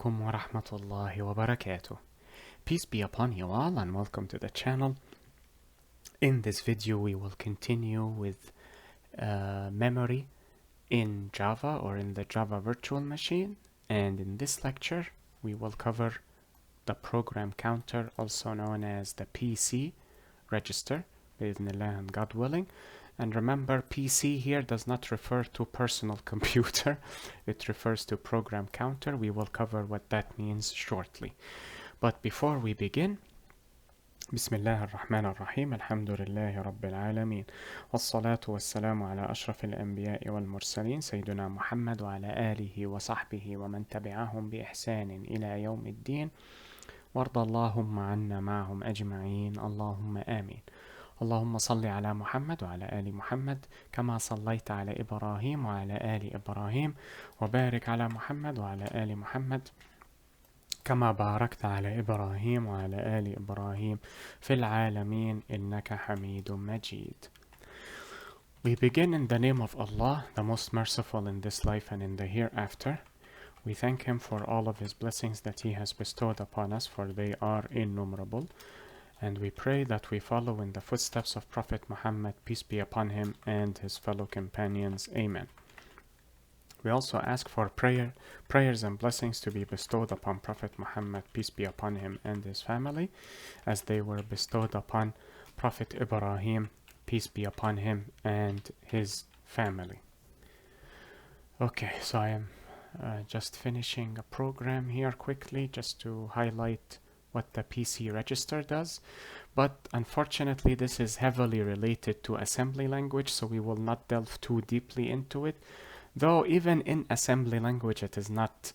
alaikum wa rahmatullahi wa barakatuh. Peace be upon you all and welcome to the channel. In this video we will continue with memory in Java or in the Java virtual machine, and in this lecture we will cover the program counter, also known as the PC register, بإذن and God willing. And remember, PC here does not refer to personal computer, it refers to program counter. We will cover what that means shortly. But before we begin, Bismillah ar-Rahman ar-Rahim, Alhamdulillahi Rabbil Alameen, Wassalatu wassalamu ala ashrafil anbiya'i wal mursaleen, Sayyiduna Muhammad wa ala alihi wa sahbihi wa man tabi'ahum bi ihsanin ila yawmiddin, warda Allahumma anna ma'ahum ajma'in, Allahumma ameen. اللهم صل على محمد وعلى آل محمد كما صليت على إبراهيم وعلى آل إبراهيم وبارك على محمد وعلى آل محمد كما باركت على إبراهيم وعلى آل إبراهيم في العالمين إنك حميد مجيد. We begin in the name of Allah, the most merciful in this life and in the hereafter. We thank Him for all of His blessings that He has bestowed upon us, for they are innumerable. And we pray that we follow in the footsteps of Prophet Muhammad, peace be upon him, and his fellow companions. Amen. We also ask for prayers and blessings to be bestowed upon Prophet Muhammad, peace be upon him, and his family, as they were bestowed upon Prophet Ibrahim, peace be upon him, and his family. Okay, so I am just finishing a program here quickly, just to highlight what the PC register does, but unfortunately this is heavily related to assembly language, so we will not delve too deeply into it, though even in assembly language it is not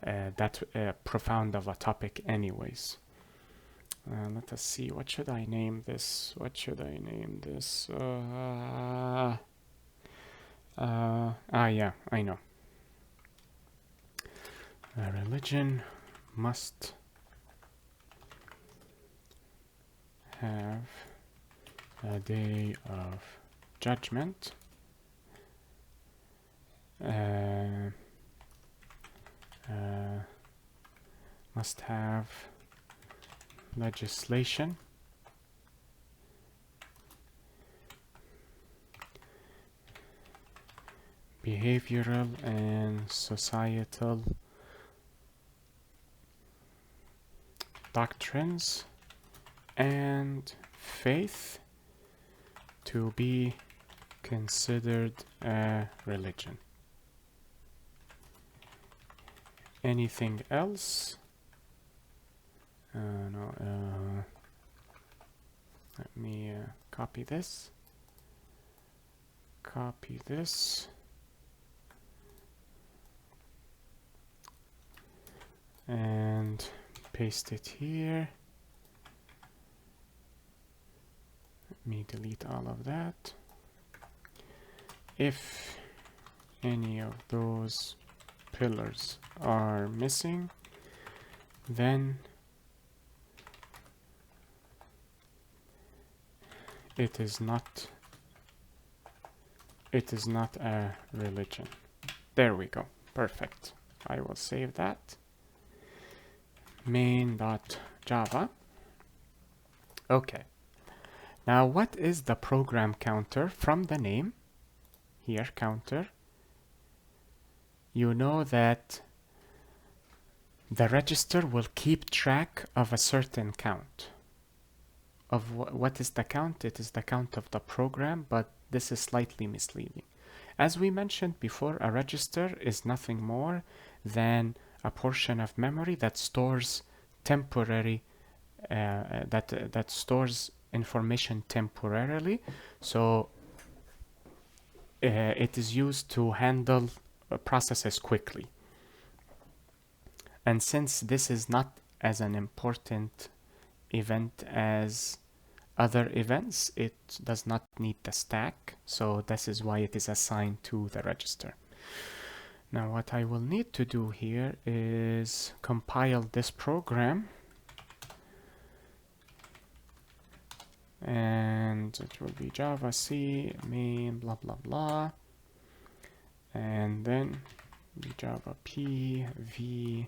that profound of a topic anyways. Let us see, what should I name this? Yeah, I know. Religion must have a day of judgment. Must have legislation. Behavioral and societal doctrines and faith to be considered a religion. Anything else? Let me copy this. And paste it here. Let me delete all of that. If any of those pillars are missing, then it is not a religion. There we go. Perfect. I will save that. Main.java. Okay. Now, what is the program counter? From the name here, counter, you know that the register will keep track of a certain count. Of what is the count? It is the count of the program, but this is slightly misleading. As we mentioned before, a register is nothing more than a portion of memory that stores temporary that stores information temporarily. So it is used to handle processes quickly. And since this is not as an important event as other events, it does not need the stack, so this is why it is assigned to the register. Now what I will need to do here is compile this program, and it will be Java C main blah blah blah, and then Java P V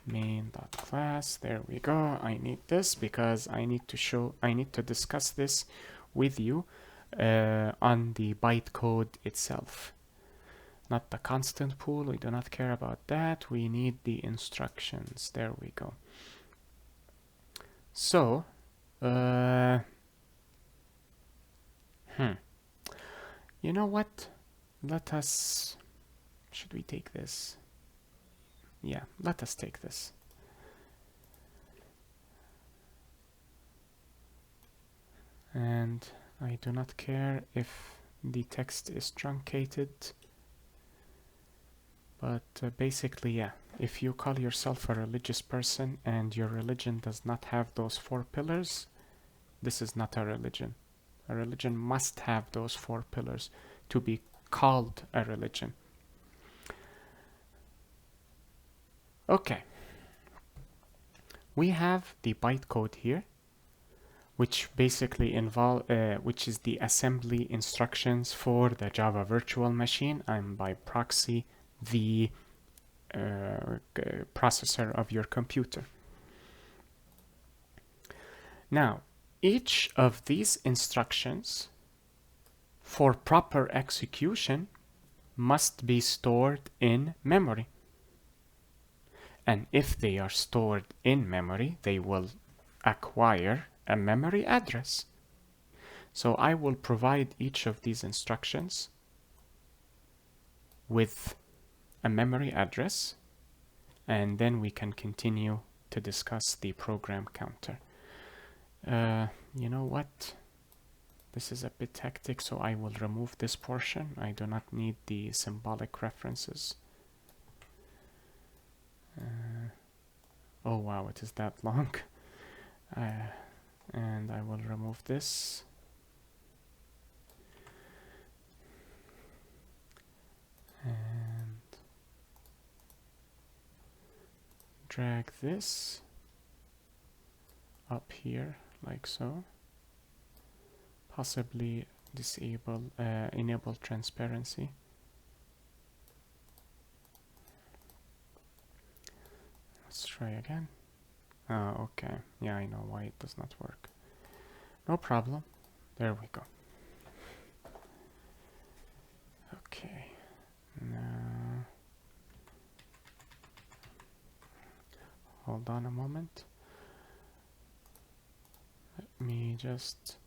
main.class. There we go. I need this because I need to discuss this with you on the bytecode itself, not the constant pool. We do not care about that. We need the instructions. There we go. So you know what, should we take this? Yeah, let us take this. And I do not care if the text is truncated, but basically, yeah, if you call yourself a religious person and your religion does not have those 4 pillars, this is not a religion. A religion must have those 4 pillars to be called a religion. Okay, we have the bytecode here, which basically which is the assembly instructions for the Java virtual machine and by proxy the processor of your computer. Now, each of these instructions for proper execution must be stored in memory. And if they are stored in memory, they will acquire a memory address. So I will provide each of these instructions with a memory address, and then we can continue to discuss the program counter. You know what? This is a bit hectic, so I will remove this portion. I do not need the symbolic references. Oh wow, it is that long. And I will remove this. And drag this up here like so. Possibly disable, enable transparency. Let's try again. Okay, yeah, I know why it does not work. No problem. There we go. Okay, now hold on a moment. Let me just...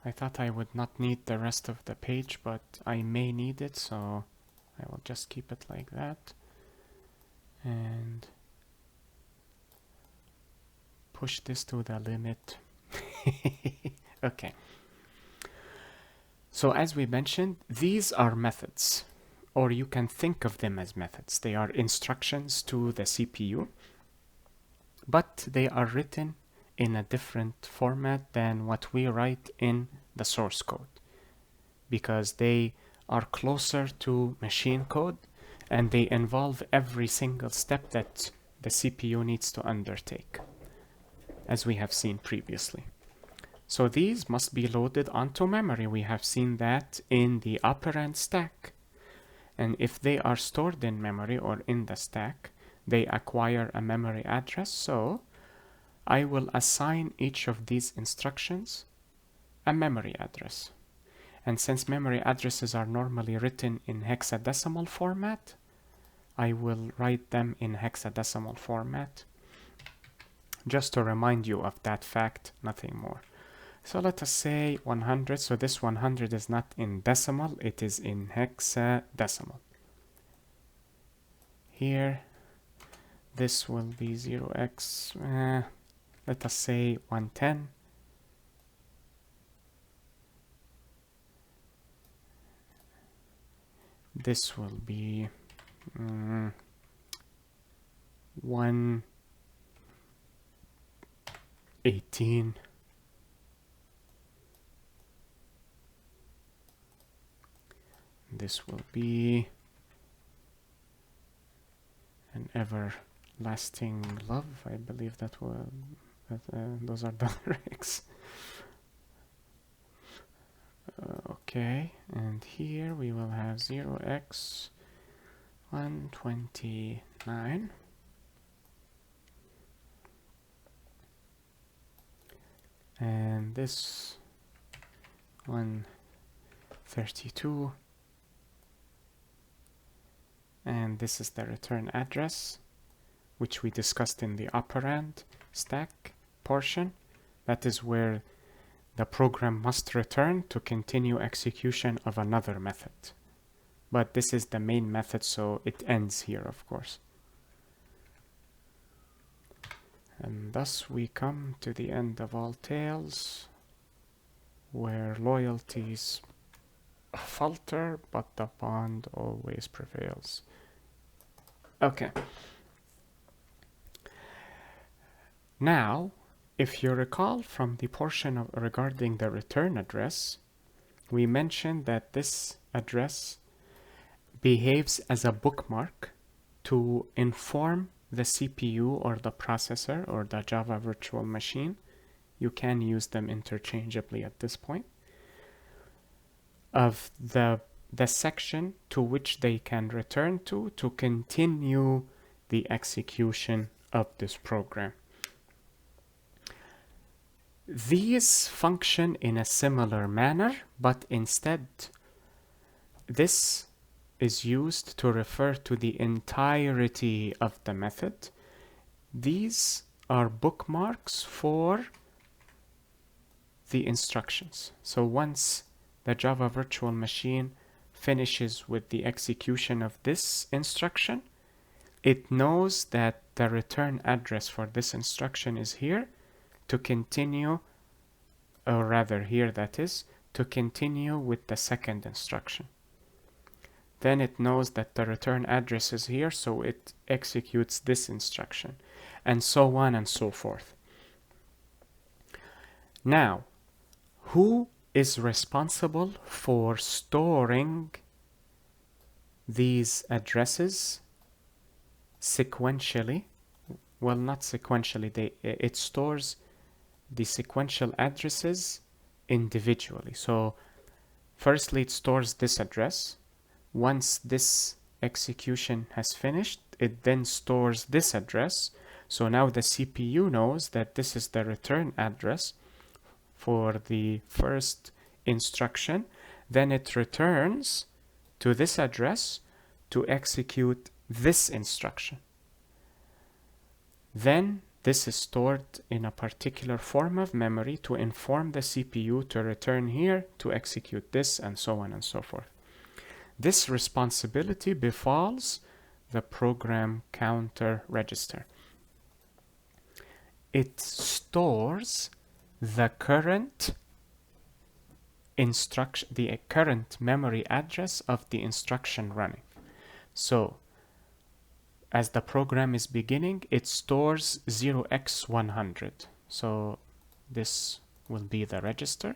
I thought I would not need the rest of the page, but I may need it, so I will just keep it like that. And push this to the limit. Okay. So as we mentioned, these are methods, or you can think of them as methods. They are instructions to the CPU, but they are written in a different format than what we write in the source code, because they are closer to machine code and they involve every single step that the CPU needs to undertake, as we have seen previously. So these must be loaded onto memory. We have seen that in the operand stack. And if they are stored in memory or in the stack, they acquire a memory address. So I will assign each of these instructions a memory address. And since memory addresses are normally written in hexadecimal format, I will write them in hexadecimal format, just to remind you of that fact, nothing more. So let us say 100. So this 100 is not in decimal, it is in hexadecimal. Here, this will be 0x, let us say 110. This will be 118. This will be an everlasting love. I believe that will those are the lyrics. Okay, and here we will have 0x 129. And this 132. And this is the return address, which we discussed in the operand stack portion. That is where the program must return to continue execution of another method. But this is the main method, so it ends here, of course. And thus we come to the end of all tales, where loyalties falter, but the bond always prevails. Okay. Now, if you recall from the portion regarding the return address, we mentioned that this address behaves as a bookmark to inform the CPU or the processor or the Java virtual machine. You can use them interchangeably at this point, of the section to which they can return to continue the execution of this program. These function in a similar manner, but instead this is used to refer to the entirety of the method. These are bookmarks for the instructions. So once the Java virtual machine finishes with the execution of this instruction, it knows that the return address for this instruction is here to continue, or rather here that is, to continue with the second instruction. Then it knows that the return address is here, so it executes this instruction, and so on and so forth. Now, who is responsible for storing these addresses sequentially? Well, not sequentially. It stores the sequential addresses individually. So firstly, it stores this address. Once this execution has finished, it then stores this address. So now the CPU knows that this is the return address for the first instruction. Then it returns to this address to execute this instruction. Then this is stored in a particular form of memory to inform the CPU to return here to execute this, and so on and so forth. This responsibility befalls the program counter register. It stores the current instruction, the current memory address of the instruction running. So as the program is beginning, it stores 0x100. So this will be the register,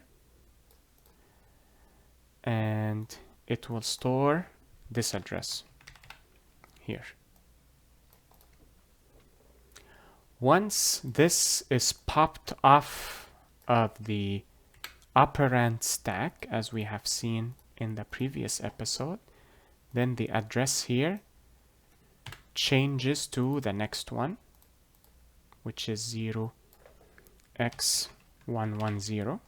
and it will store this address here. Once this is popped off of the operand stack, as we have seen in the previous episode, then the address here changes to the next one, which is 0x110.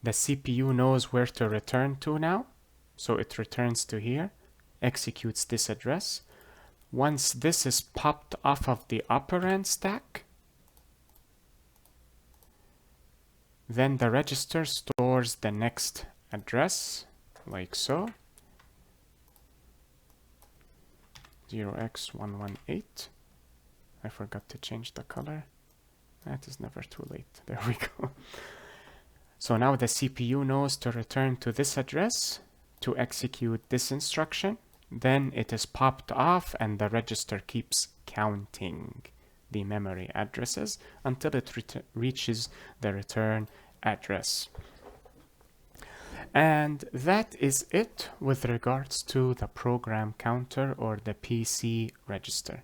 The CPU knows where to return to now, so it returns to here, executes this address. Once this is popped off of the operand stack, then the register stores the next address, like so, 0x118. I forgot to change the color. That is never too late. There we go. So now the CPU knows to return to this address to execute this instruction. Then it is popped off, and the register keeps counting the memory addresses until it reaches the return address. And that is it with regards to the program counter or the PC register.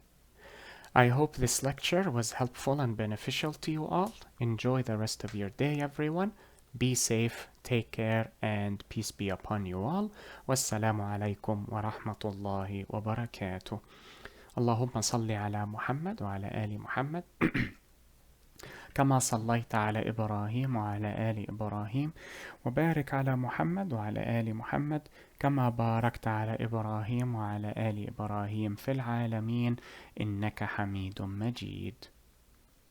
I hope this lecture was helpful and beneficial to you all. Enjoy the rest of your day, everyone. Be safe. take care and peace be upon you all. والسلام عليكم ورحمة الله وبركاته. اللهم صل على محمد وعلى آل محمد كما صليت على إبراهيم وعلى آل إبراهيم، وبارك على محمد وعلى آل محمد كما باركت على إبراهيم وعلى آل إبراهيم في العالمين إنك حميد مجيد.